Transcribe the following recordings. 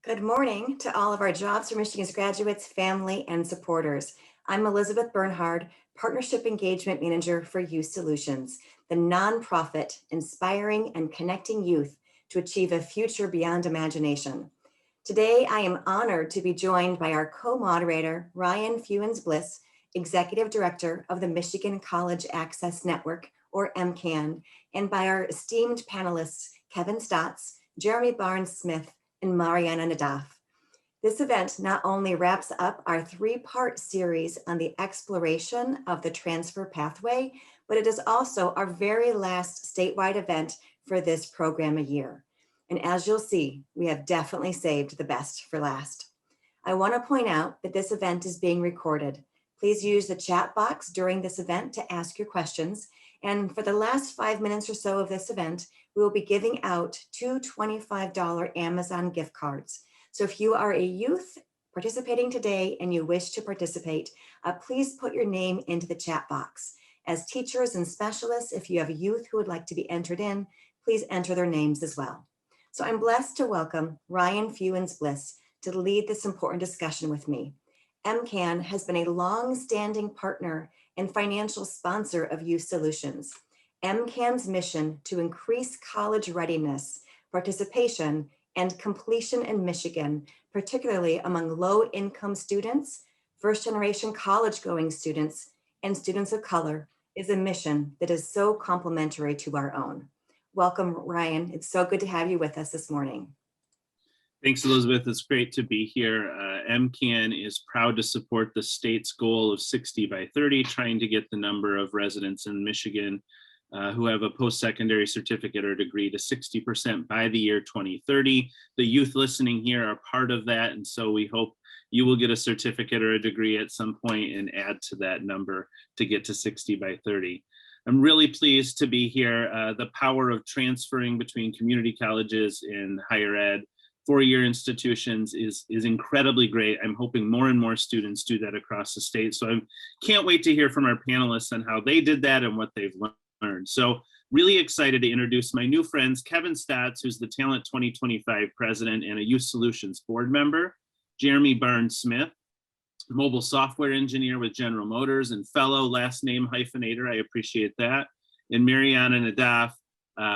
Good morning to all of our Jobs for Michigan's graduates, family, and supporters. I'm Elizabeth Bernhard, Partnership Engagement Manager for Youth Solutions, the nonprofit inspiring and connecting youth to achieve a future beyond imagination. Today, I am honored to be joined by our co-moderator, Ryan Fewens-Bliss, Executive Director of the Michigan College Access Network, or MCAN, and by our esteemed panelists, Kevin Stotts, Jeremy Barnes-Smith, and Mariana Nadaf. This event not only wraps up our three-part series on the exploration of the transfer pathway, but it is also our very last statewide event for this program a year. And as you'll see, we have definitely saved the best for last. I want to point out that this event is being recorded. Please use the chat box during this event to ask your questions. And for the last 5 minutes or so of this event, we will be giving out two $25 Amazon gift cards. So if you are a youth participating today and you wish to participate, please put your name into the chat box. As teachers and specialists, if you have youth who would like to be entered in, please enter their names as well. So I'm blessed to welcome Ryan Fewens-Bliss to lead this important discussion with me. MCAN has been a long-standing partner and financial sponsor of Youth Solutions. MCAN's mission to increase college readiness, participation, and completion in Michigan, particularly among low-income students, first-generation college-going students, and students of color, is a mission that is so complementary to our own. Welcome, Ryan. It's so good to have you with us this morning. Thanks, Elizabeth. It's great to be here. MCAN is proud to support the state's goal of 60 by 30, trying to get the number of residents in Michigan who have a post-secondary certificate or degree to 60% by the year 2030. The youth listening here are part of that, and so we hope you will get a certificate or a degree at some point and add to that number to get to 60 by 30. I'm really pleased to be here. The power of transferring between community colleges and higher ed four-year institutions is incredibly great. I'm hoping more and more students do that across the state. So I can't wait to hear from our panelists on how they did that and what they've learned. So really excited to introduce my new friends, Kevin Stotts, who's the Talent 2025 president and a Youth Solutions board member, Jeremy Barnes-Smith, mobile software engineer with General Motors and fellow last name hyphenator, I appreciate that, and Mariana Nadaf,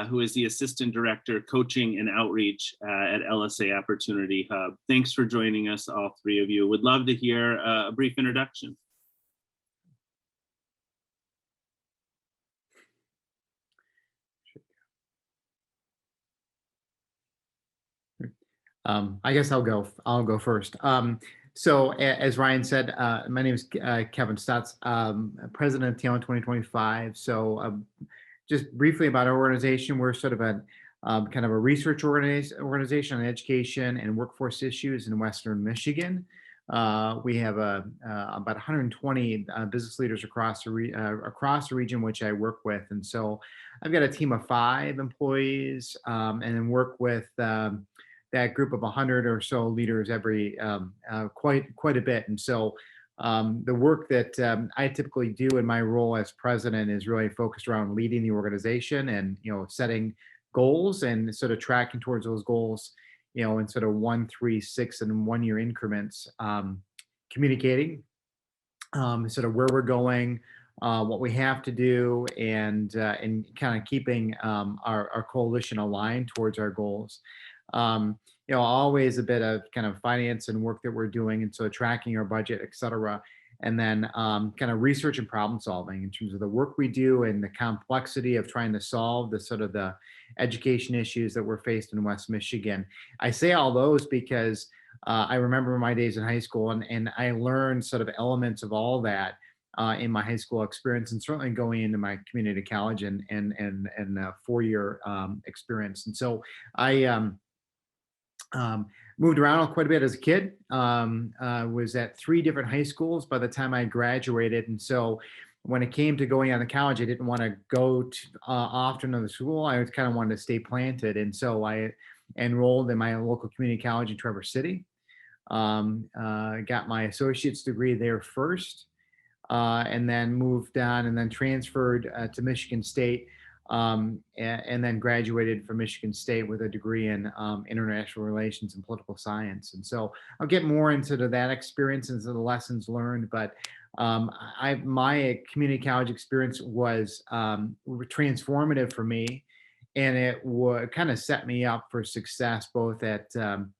who is the Assistant Director, Coaching and Outreach at LSA Opportunity Hub. Thanks for joining us, all three of you. Would love to hear a brief introduction. I guess I'll go first. So as Ryan said, my name is Kevin Stotts, President of Talent 2025. So just briefly about our organization, we're sort of a kind of a research organization on education and workforce issues in Western Michigan. We have about 120 business leaders across the region which I work with, and so I've got a team of 5 employees, and then work with that group of 100 or so leaders every quite a bit. And so the work that I typically do in my role as president is really focused around leading the organization and setting goals and sort of tracking towards those goals, in sort of 1, 3, 6, and 1 year increments, communicating sort of where we're going, what we have to do, and kind of keeping our coalition aligned towards our goals. Always a bit of kind of finance and work that we're doing, and so tracking our budget, et cetera, and then kind of research and problem solving in terms of the work we do and the complexity of trying to solve the sort of the education issues that we're faced in West Michigan. I say all those because I remember my days in high school, and I learned sort of elements of all that in my high school experience, and certainly going into my community college and 4-year experience. And so I moved around quite a bit as a kid. Was at 3 different high schools by the time I graduated, and so when it came to going on to college, I didn't want to go often to the school. I kind of wanted to stay planted, and so I enrolled in my local community college in Traverse City. Got my associate's degree there first, and then moved on and then transferred to Michigan State and then graduated from Michigan State with a degree in international relations and political science. And so I'll get more into that experience, into the lessons learned. But my community college experience was transformative for me, and it would kind of set me up for success both at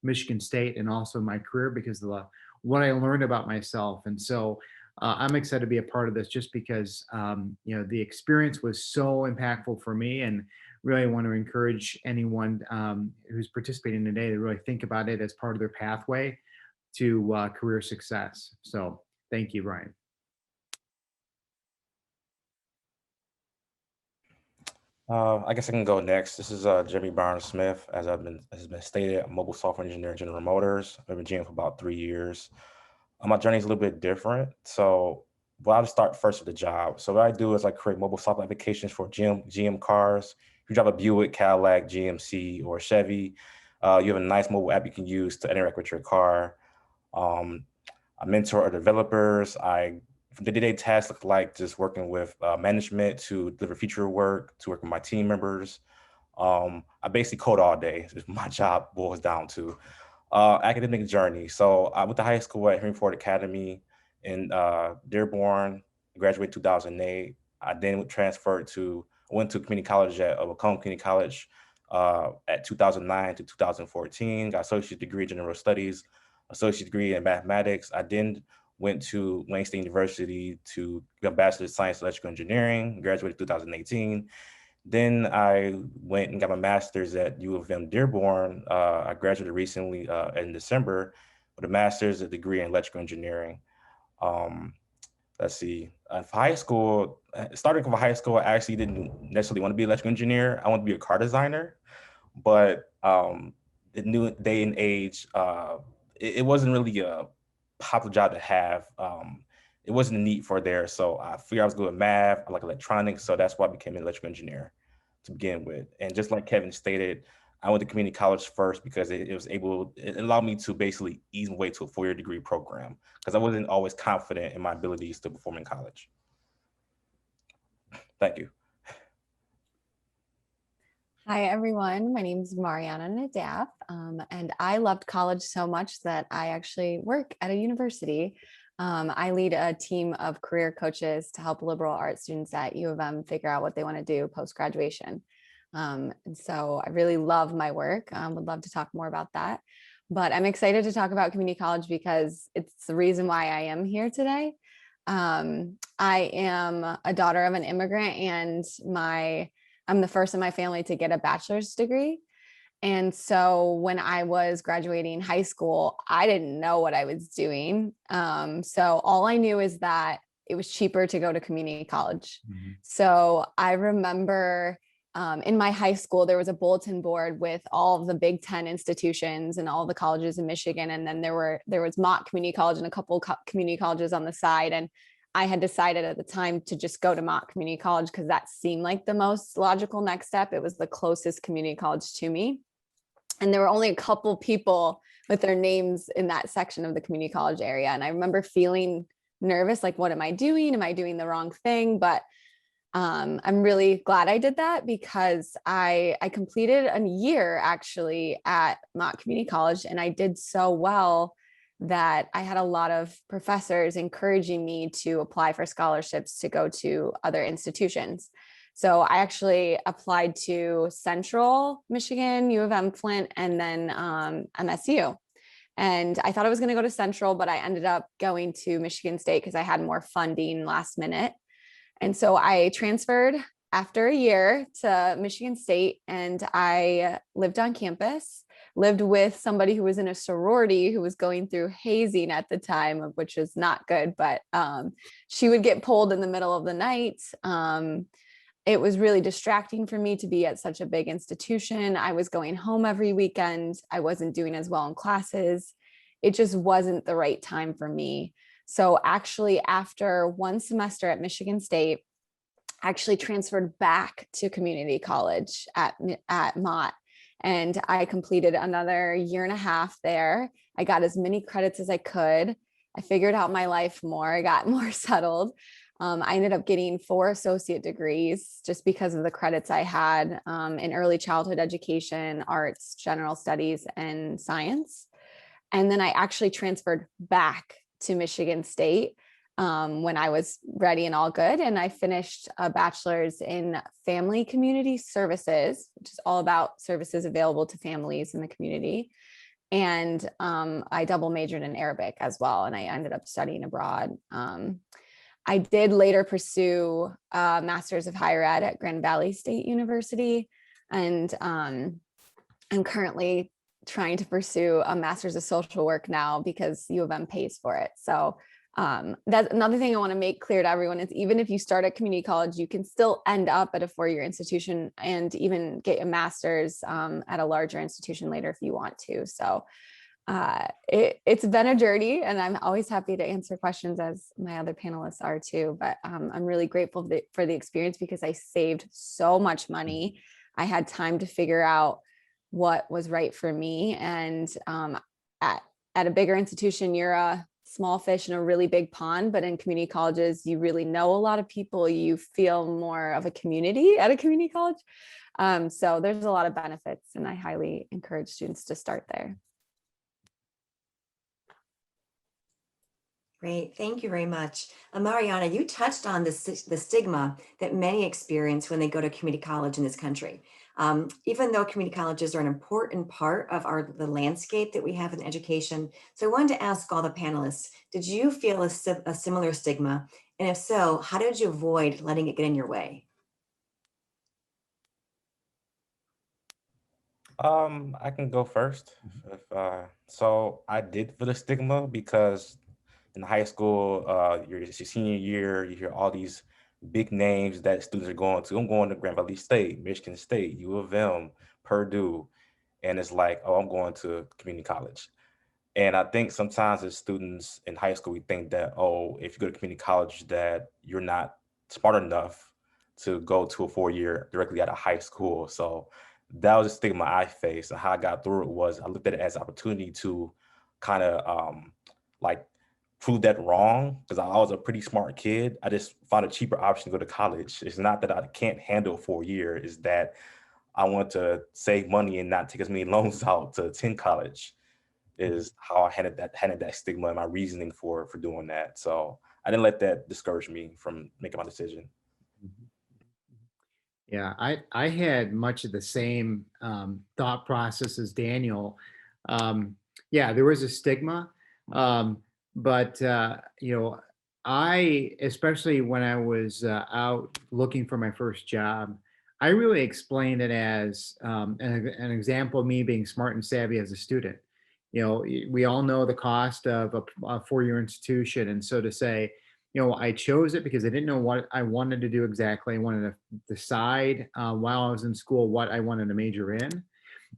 Michigan State and also my career because of what I learned about myself. And so I'm excited to be a part of this just because the experience was so impactful for me, and really want to encourage anyone who's participating today to really think about it as part of their pathway to career success. So thank you, Ryan. I guess I can go next. This is Jimmy Barnes Smith. As has been stated, I'm a mobile software engineer at General Motors. I've been GM for about 3 years. My journey is a little bit different. So, I'll start first with the job. So what I do is I create mobile software applications for GM cars. If you drive a Buick, Cadillac, GMC, or Chevy, you have a nice mobile app you can use to interact with your car. I mentor our developers. The day-to-day tasks look like just working with management to deliver feature work, to work with my team members. I basically code all day. Is my job boils down to. Academic journey. So I went to high school at Henry Ford Academy in Dearborn, graduated 2008. I then went to community college at Macomb Community College at 2009 to 2014, got associate degree in general studies, associate degree in mathematics. I then went to Wayne State University to get a bachelor's of science electrical engineering, graduated 2018. Then I went and got my master's at U of M Dearborn. I graduated recently in December with a master's, a degree in electrical engineering. Let's see, for high school, starting from high school, I actually didn't necessarily want to be an electrical engineer. I wanted to be a car designer, but the new day and age, it wasn't really a popular job to have. It wasn't a need for there. So I figured I was good at math, I like electronics. So that's why I became an electrical engineer to begin with. And just like Kevin stated, I went to community college first because it allowed me to basically ease my way to a 4-year degree program because I wasn't always confident in my abilities to perform in college. Thank you. Hi, everyone. My name is Mariana Nadaf, and I loved college so much that I actually work at a university. I lead a team of career coaches to help liberal arts students at U of M figure out what they want to do post-graduation. And so I really love my work. Would love to talk more about that. But I'm excited to talk about community college because it's the reason why I am here today. I am a daughter of an immigrant, and I'm the first in my family to get a bachelor's degree. And so when I was graduating high school, I didn't know what I was doing. So all I knew is that it was cheaper to go to community college. Mm-hmm. So I remember in my high school, there was a bulletin board with all of the Big Ten institutions and all the colleges in Michigan. And then there was Mott Community College and a couple community colleges on the side. And I had decided at the time to just go to Mott Community College because that seemed like the most logical next step. It was the closest community college to me. And there were only a couple people with their names in that section of the community college area. And I remember feeling nervous, like, what am I doing? Am I doing the wrong thing? But I'm really glad I did that because I completed a year actually at Mott Community College, and I did so well that I had a lot of professors encouraging me to apply for scholarships to go to other institutions. So I actually applied to Central Michigan, U of M Flint, and then MSU. And I thought I was going to go to Central, but I ended up going to Michigan State because I had more funding last minute. And so I transferred after a year to Michigan State, and I lived on campus, lived with somebody who was in a sorority who was going through hazing at the time, which was not good, but she would get pulled in the middle of the night. It was really distracting for me to be at such a big institution. I was going home every weekend. I wasn't doing as well in classes. It just wasn't the right time for me. So actually, after one semester at Michigan State, I actually transferred back to community college at Mott. And I completed another year and a half there. I got as many credits as I could. I figured out my life more. I got more settled. I ended up getting 4 associate degrees just because of the credits I had in early childhood education, arts, general studies, and science. And then I actually transferred back to Michigan State when I was ready and all good. And I finished a bachelor's in family community services, which is all about services available to families in the community. And I double majored in Arabic as well. And I ended up studying abroad. I did later pursue a master's of higher ed at Grand Valley State University. And I'm currently trying to pursue a master's of social work now because U of M pays for it. So that's another thing I want to make clear to everyone is even if you start at community college, you can still end up at a 4-year institution and even get a master's at a larger institution later if you want to. So it's been a journey, and I'm always happy to answer questions as my other panelists are too. But I'm really grateful for the experience because I saved so much money. I had time to figure out what was right for me. And at a bigger institution, you're a small fish in a really big pond, but in community colleges, you really know a lot of people. You feel more of a community at a community college. So there's a lot of benefits, and I highly encourage students to start there. Great, thank you very much. Mariana, you touched on the stigma that many experience when they go to community college in this country. Even though community colleges are an important part of the landscape that we have in education. So I wanted to ask all the panelists, did you feel a similar stigma? And if so, how did you avoid letting it get in your way? I can go first. So I did feel the stigma because in high school, it's your senior year, you hear all these big names that students are going to. I'm going to Grand Valley State, Michigan State, U of M, Purdue. And it's like, oh, I'm going to community college. And I think sometimes as students in high school, we think that, oh, if you go to community college, that you're not smart enough to go to a 4-year directly out of high school. So that was a stigma I faced. And how I got through it was I looked at it as an opportunity to kind of like prove that wrong because I was a pretty smart kid. I just found a cheaper option to go to college. It's not that I can't handle 4 years, it's that I want to save money and not take as many loans out to attend college is how I handed that stigma and my reasoning for doing that. So I didn't let that discourage me from making my decision. Yeah, I had much of the same thought process as Daniel. Yeah, there was a stigma, but you know, I, especially when I was out looking for my first job, I really explained it as an example of me being smart and savvy as a student. You know, we all know the cost of a 4-year institution, and so to say, you know, I chose it because I didn't know what I wanted to do exactly. I wanted to decide while I was in school what I wanted to major in,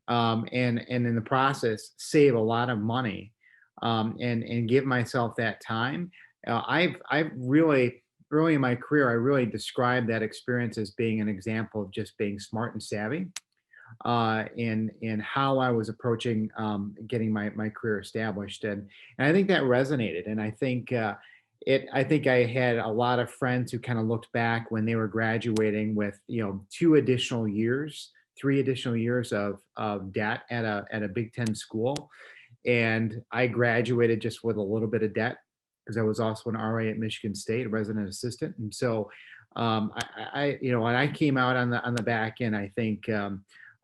and in the process save a lot of money, and give myself that time. I've really early in my career, I really described that experience as being an example of just being smart and savvy in how I was approaching getting my career established, and I think that resonated, and I think. I think I had a lot of friends who kind of looked back when they were graduating with, you know, 3 additional years of debt at a Big Ten school, and I graduated just with a little bit of debt because I was also an RA at Michigan State, a resident assistant, and so you know, when I came out on the back end, I think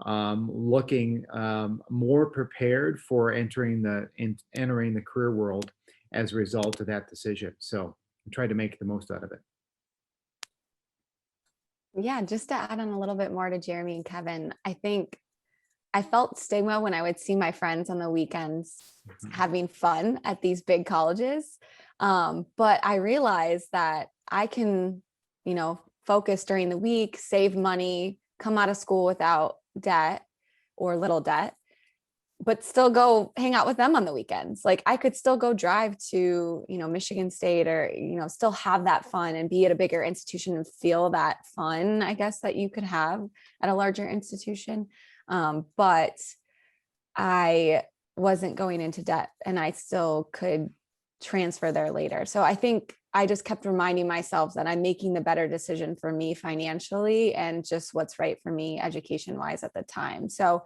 looking more prepared for entering the career world as a result of that decision. So I tried to make the most out of it. Yeah, just to add on a little bit more to Jeremy and Kevin, I think I felt stigma when I would see my friends on the weekends having fun at these big colleges. But I realized that I can, you know, focus during the week, save money, come out of school without debt or little debt, but still go hang out with them on the weekends. Like I could still go drive to, you know, Michigan State or, you know, still have that fun and be at a bigger institution and feel that fun, I guess, that you could have at a larger institution. But I wasn't going into debt and I still could transfer there later. So I think I just kept reminding myself that I'm making the better decision for me financially and just what's right for me education wise at the time. So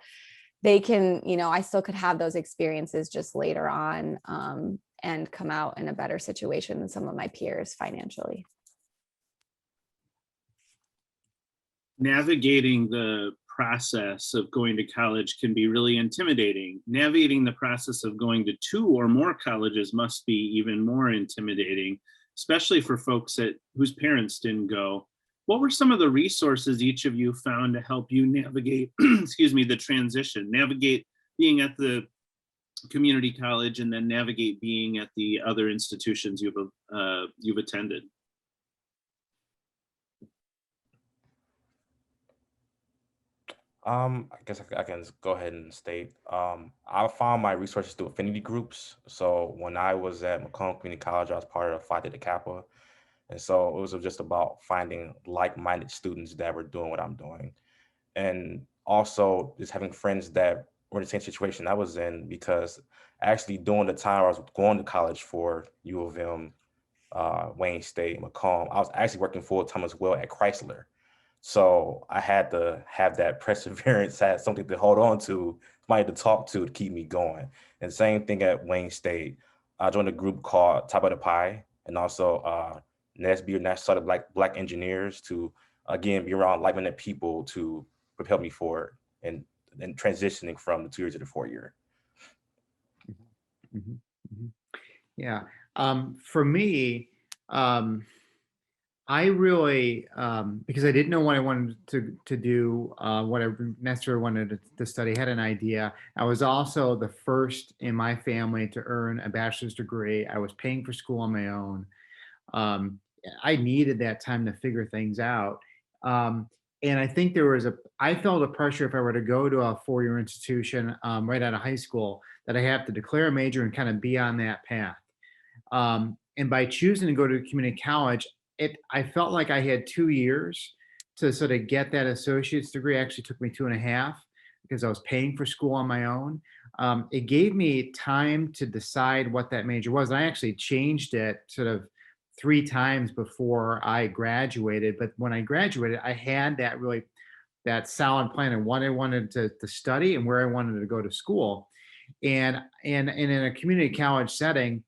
they can, I still could have those experiences just later on, and come out in a better situation than some of my peers financially. Navigating the process of going to college can be really intimidating. Navigating the process of going to 2 or more colleges must be even more intimidating, especially for folks whose parents didn't go. What were some of the resources each of you found to help you navigate, excuse me, the transition, navigate being at the community college and then navigate being at the other institutions you've attended? I guess I can just go ahead and state. I found my resources through affinity groups. So when I was at Macomb Community College, I was part of Phi Theta Kappa. And so it was just about finding like-minded students that were doing what I'm doing. And also just having friends that were in the same situation I was in, because actually during the time I was going to college for U of M, Wayne State, Macomb, I was actually working full-time as well at Chrysler. So I had to have that perseverance, had something to hold on to, somebody to talk to keep me going. And same thing at Wayne State. I joined a group called Top of the Pie, and also NSB, or National Society of Black Engineers, to again be around like-minded people to propel me forward and transitioning from the 2 years to the 4 year. Mhm, mhm. Yeah. For me, I really, because I didn't know what I wanted to do, what I necessarily wanted to study, had an idea. I was also the first in my family to earn a bachelor's degree. I was paying for school on my own. Um, I needed that time to figure things out. Um, and I think I felt a pressure if I were to go to a 4 year institution right out of high school, that I have to declare a major and kind of be on that path. And by choosing to go to community college, I felt like I had 2 years to sort of get that associate's degree. It actually took me 2.5 because I was paying for school on my own. It gave me time to decide what that major was. And I actually changed it sort of 3 times before I graduated. But when I graduated, I had that solid plan of what I wanted to study and where I wanted to go to school. And in a community college setting,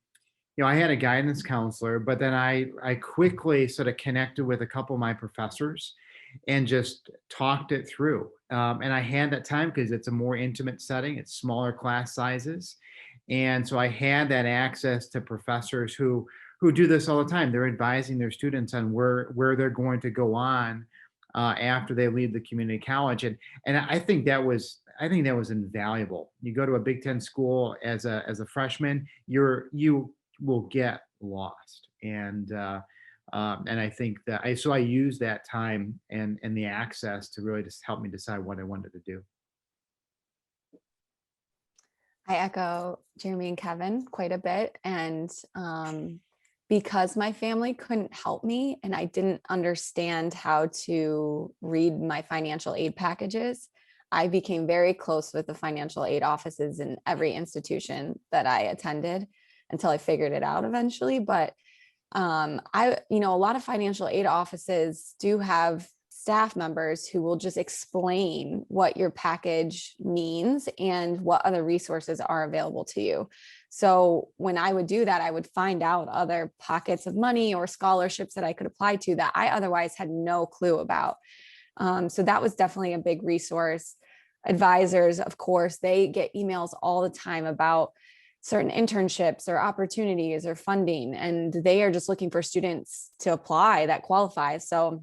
I had a guidance counselor, but then I quickly sort of connected with a couple of my professors and just talked it through. And I had that time because it's a more intimate setting, it's smaller class sizes. And so I had that access to professors who do this all the time. They're advising their students on where they're going to go on after they leave the community college. And I think that was invaluable. You go to a Big Ten school as a freshman, you will get lost. And I think that I used that time and the access to really just help me decide what I wanted to do. I echo Jeremy and Kevin quite a bit. And because my family couldn't help me and I didn't understand how to read my financial aid packages, I became very close with the financial aid offices in every institution that I attended until I figured it out eventually. But a lot of financial aid offices do have staff members who will just explain what your package means and what other resources are available to you. So when I would do that, I would find out other pockets of money or scholarships that I could apply to that I otherwise had no clue about. So that was definitely a big resource. Advisors, of course, they get emails all the time about certain internships or opportunities or funding, and they are just looking for students to apply that qualify. So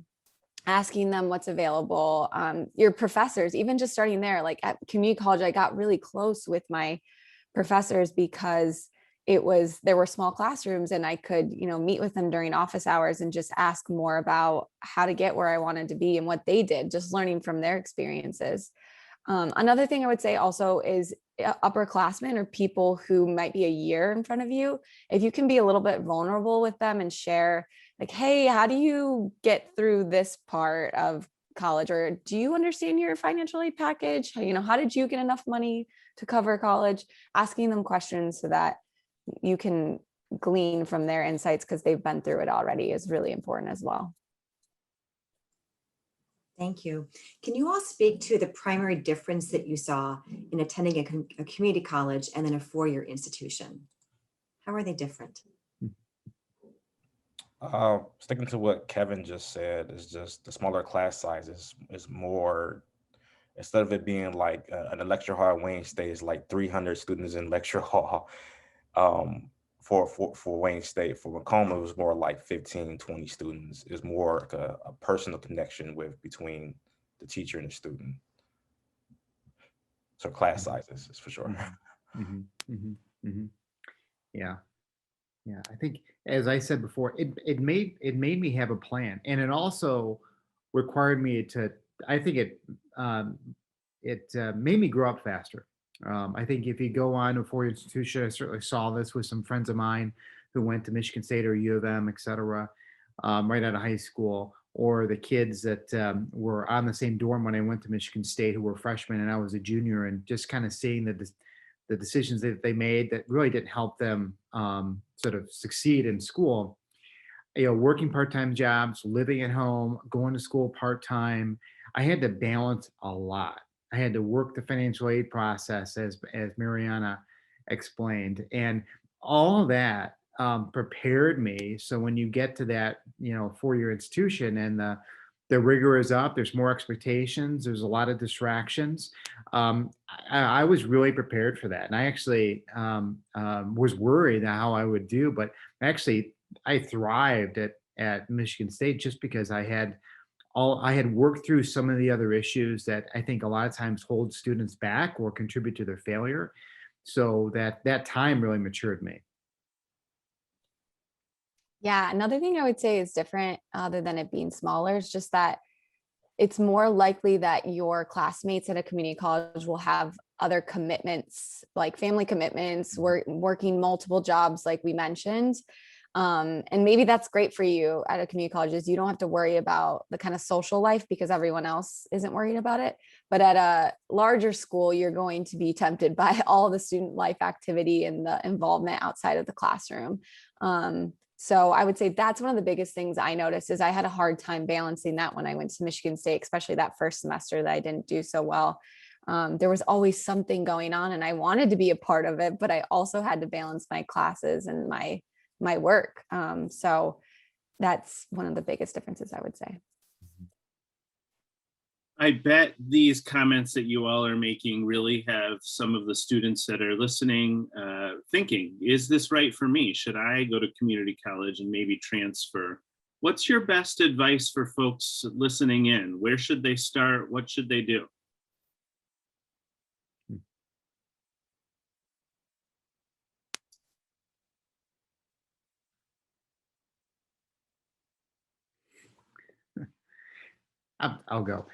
asking them what's available, your professors, even just starting there, like at community college, I got really close with my professors because there were small classrooms and I could, meet with them during office hours and just ask more about how to get where I wanted to be and what they did, just learning from their experiences. Another thing I would say also is upperclassmen or people who might be a year in front of you. If you can be a little bit vulnerable with them and share like, hey, how do you get through this part of college? Or do you understand your financial aid package? How did you get enough money to cover college? Asking them questions so that you can glean from their insights because they've been through it already is really important as well. Thank you. Can you all speak to the primary difference that you saw in attending a community college and then a four-year institution? How are they different? Sticking to what Kevin just said, is just the smaller class sizes is more, instead of it being like an lecture hall at Wayne State is like 300 students in lecture hall. For Wayne State, for Macomb, it was more like 15, 20 students. It's more like a personal connection between the teacher and the student. So class sizes is for sure. Mhm, mhm, mhm. Yeah. Yeah. I think, as I said before, it made me have a plan, and it also required me to. I think it made me grow up faster. I think if you go on to a four-year institution, I certainly saw this with some friends of mine who went to Michigan State or U of M, et cetera, right out of high school, or the kids that were on the same dorm when I went to Michigan State who were freshmen and I was a junior, and just kind of seeing the decisions that they made that really didn't help them sort of succeed in school. Working part-time jobs, living at home, going to school part-time. I had to balance a lot. I had to work the financial aid process, as Mariana explained, and all of that prepared me. So when you get to that, four-year institution and the rigor is up, there's more expectations, there's a lot of distractions. I was really prepared for that, and I actually was worried how I would do, but actually I thrived at Michigan State just because I had worked through some of the other issues that I think a lot of times hold students back or contribute to their failure. So that time really matured me. Yeah, another thing I would say is different other than it being smaller is just that it's more likely that your classmates at a community college will have other commitments, like family commitments, working multiple jobs, like we mentioned. And maybe that's great for you at a community college, is you don't have to worry about the kind of social life because everyone else isn't worried about it. But at a larger school, you're going to be tempted by all the student life activity and the involvement outside of the classroom. So I would say that's one of the biggest things I noticed is I had a hard time balancing that when I went to Michigan State, especially that first semester that I didn't do so well. There was always something going on and I wanted to be a part of it, but I also had to balance my classes and my work. So that's one of the biggest differences, I would say. I bet these comments that you all are making really have some of the students that are listening thinking, is this right for me? Should I go to community college and maybe transfer? What's your best advice for folks listening in? Where should they start? What should they do? I'll go.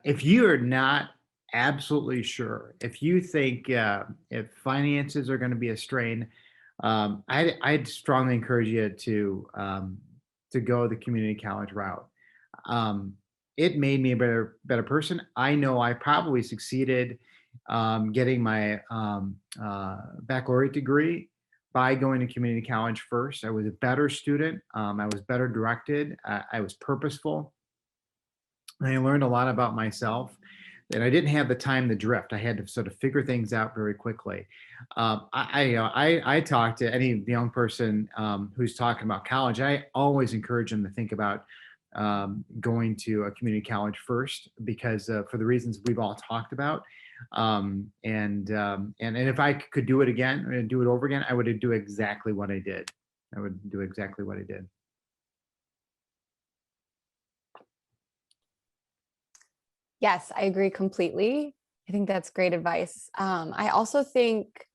If you are not absolutely sure, if you think if finances are going to be a strain, I'd strongly encourage you to go the community college route. It made me a better person. I know I probably succeeded getting my baccalaureate degree by going to community college first. I was a better student. I was better directed. I was purposeful. I learned a lot about myself, and I didn't have the time to drift. I had to sort of figure things out very quickly. I talk to any young person who's talking about college. I always encourage them to think about going to a community college first, because for the reasons we've all talked about. And if I could do it again and do it over again, I would do exactly what I did. I would do exactly what I did. Yes, I agree completely. I think that's great advice. I also think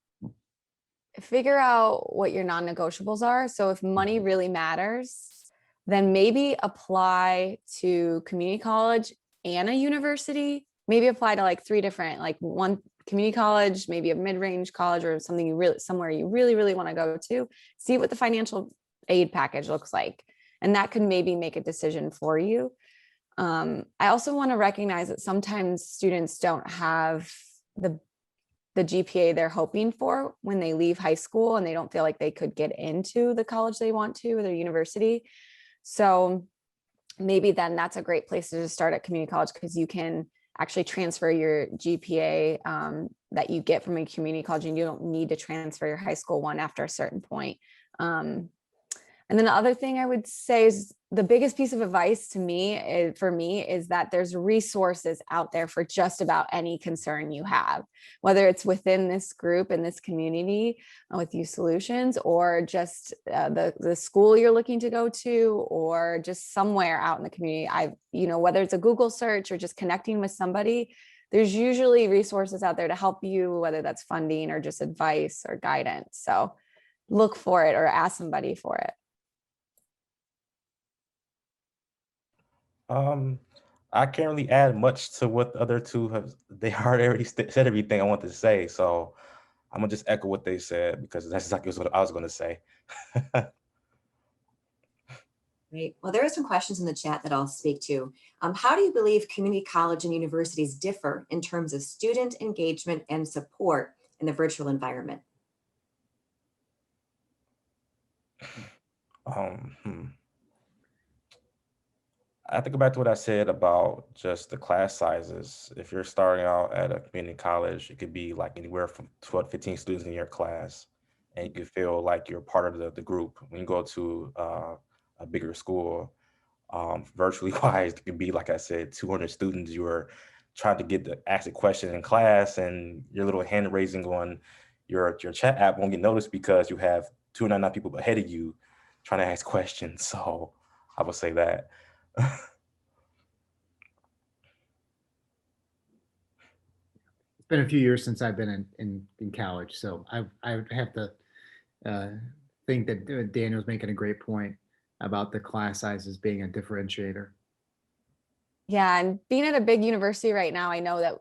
figure out what your non-negotiables are. So if money really matters, then maybe apply to community college and a university. Maybe apply to like three different, like one community college, maybe a mid-range college, or somewhere you really want to go to. See what the financial aid package looks like, and that could maybe make a decision for you. I also want to recognize that sometimes students don't have the the GPA they're hoping for when they leave high school and they don't feel like they could get into the college they want to or their university. So maybe then that's a great place to just start at community college, because you can actually transfer your GPA that you get from a community college, and you don't need to transfer your high school one after a certain point. And then the other thing I would say is the biggest piece of advice to me for me is that there's resources out there for just about any concern you have, whether it's within this group and this community with Youth Solutions, or just the school you're looking to go to, or just somewhere out in the community. Whether it's a Google search or just connecting with somebody, there's usually resources out there to help you, whether that's funding or just advice or guidance. So look for it or ask somebody for it. I can't really add much to what the other two have. They already said everything I want to say, so I'm gonna just echo what they said because that's exactly what I was gonna say. Great. Well, there are some questions in the chat that I'll speak to. How do you believe community college and universities differ in terms of student engagement and support in the virtual environment? Hmm. I have to go back to what I said about just the class sizes. If you're starting out at a community college, it could be like anywhere from 12 to 15 students in your class, and you could feel like you're part of the group. When you go to a bigger school, virtually wise, it could be, like I said, 200 students. You are trying to get to ask a question in class, and your little hand raising on your chat app won't get noticed because you have 299 people ahead of you trying to ask questions. So I would say that. It's been a few years since I've been in college, so I would have to think that Daniel's making a great point about the class sizes being a differentiator. Yeah, and being at a big university right now, I know that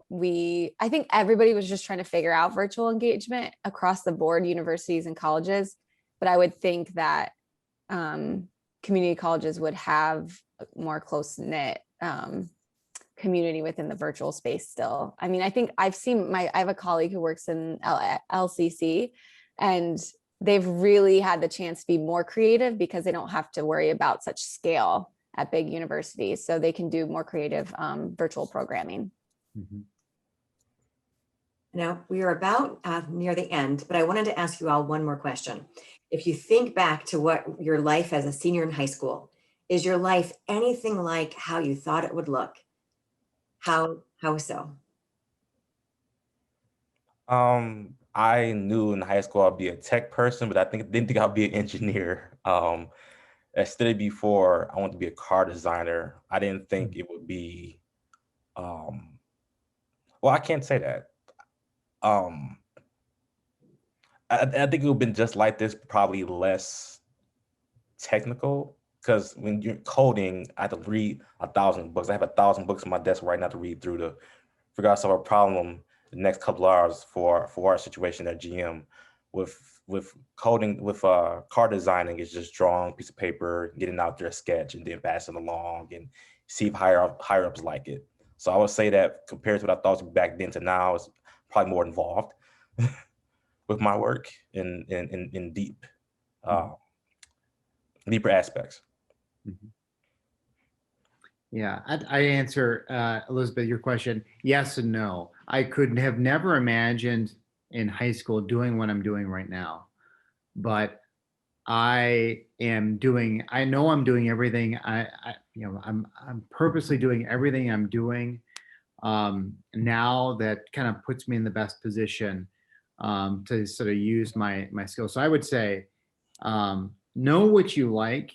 I think everybody was just trying to figure out virtual engagement across the board, universities and colleges. But I would think that community colleges would have a more close-knit community within the virtual space still. I mean, I think I have a colleague who works in LCC, and they've really had the chance to be more creative because they don't have to worry about such scale at big universities. So they can do more creative virtual programming. Mm-hmm. Now, we are about near the end, but I wanted to ask you all one more question. If you think back to what your life as a senior in high school, is your life anything like how you thought it would look? How so? I knew in high school I'd be a tech person, but didn't think I'd be an engineer. I studied before. I wanted to be a car designer. I didn't think it would be. Well, I can't say that. I think it would have been just like this, probably less technical. Because when you're coding, I have to read 1,000 books. I have 1,000 books on my desk right now to read through to figure out some of a problem the next couple of hours for our situation at GM. With coding, with car designing, it's just drawing a piece of paper, getting out there a sketch, and then passing along and see if higher ups like it. So I would say that compared to what I thought back then to now, it's probably more involved with my work in deep, deeper aspects. Mm-hmm. Yeah, I answer, Elizabeth, your question, yes and no. I could have never imagined in high school doing what I'm doing right now, but I know I'm doing everything. I'm purposely doing everything I'm doing now that kind of puts me in the best position to sort of use my skills. So I would say, know what you like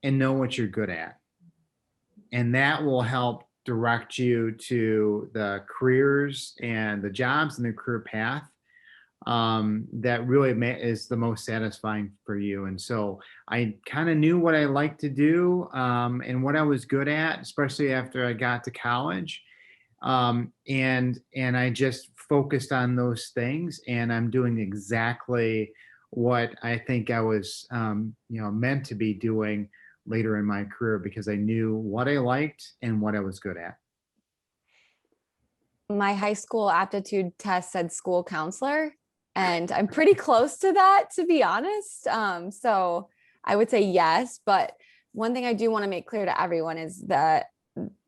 and know what you're good at. And that will help direct you to the careers and the jobs and the career path that really is the most satisfying for you. And so I kind of knew what I liked to do and what I was good at, especially after I got to college. And I just focused on those things, and I'm doing exactly what I think I was, meant to be doing later in my career because I knew what I liked and what I was good at. my high school aptitude test said school counselor, and I'm pretty close to that, to be honest. So I would say yes, but one thing I do want to make clear to everyone is that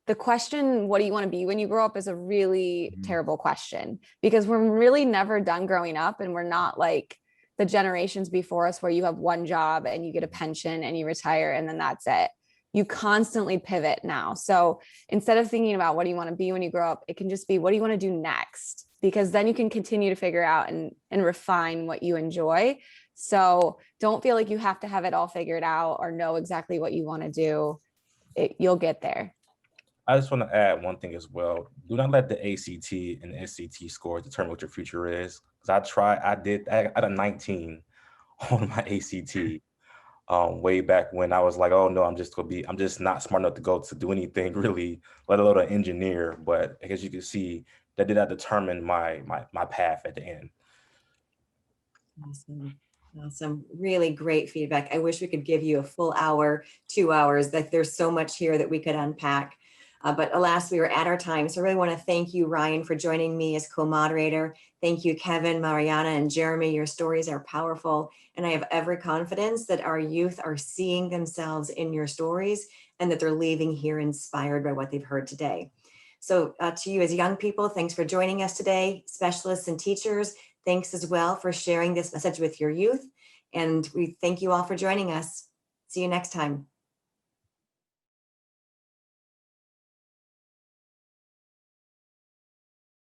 the question, what do you want to be when you grow up, is a really terrible question, because we're really never done growing up, and we're not like the generations before us where you have one job and you get a pension and you retire and then that's it. You constantly pivot now. So instead of thinking about what do you want to be when you grow up, it can just be what do you want to do next? Because then you can continue to figure out and refine what you enjoy. So don't feel like you have to have it all figured out or know exactly what you want to do. You'll get there. I just want to add one thing as well. Do not let the ACT and the SCT score determine what your future is. Because I had a 19 on my ACT way back when. I was like, oh no, I'm just not smart enough to go to do anything really, let alone an engineer. But as you can see, that did not determine my path at the end. Awesome. Awesome. Really great feedback. I wish we could give you a full hour, 2 hours. Like, there's so much here that we could unpack. But alas, we were at our time. So I really want to thank you, Ryan, for joining me as co-moderator. Thank you, Kevin, Mariana, and Jeremy. Your stories are powerful. And I have every confidence that our youth are seeing themselves in your stories and that they're leaving here inspired by what they've heard today. So to you as young people, thanks for joining us today. Specialists and teachers, thanks as well for sharing this message with your youth. And we thank you all for joining us. See you next time.